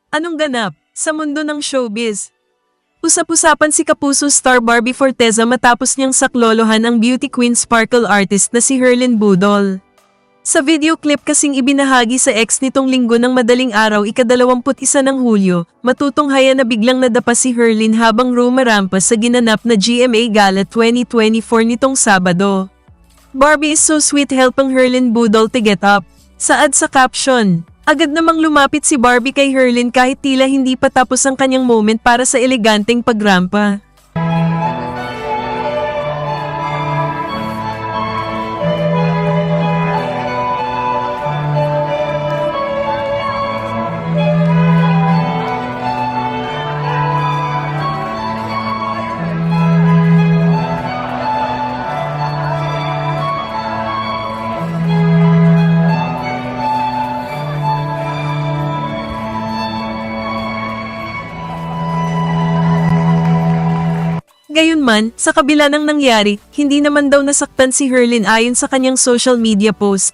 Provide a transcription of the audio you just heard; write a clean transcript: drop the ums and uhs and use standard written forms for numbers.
Anong ganap sa mundo ng showbiz? Usap-usapan si Kapuso star Barbie Forteza matapos niyang saklolohan ang beauty queen sparkle artist na si Herlyn Budol. Sa video clip kasing ibinahagi sa X nitong linggo ng madaling araw ika-21 ng Hulyo, matutunghayan na biglang nadapa si Herlyn habang rumarampas sa ginanap na GMA Gala 2024 nitong Sabado. Barbie is so sweet helping Herlyn Budol to get up. Saad sa caption. Agad namang lumapit si Barbie kay Herlyn kahit tila hindi pa tapos ang kanyang moment para sa eleganteng pagrampa. Gayunman, sa kabila ng nangyari, hindi naman daw nasaktan si Herlyn ayon sa kanyang social media post.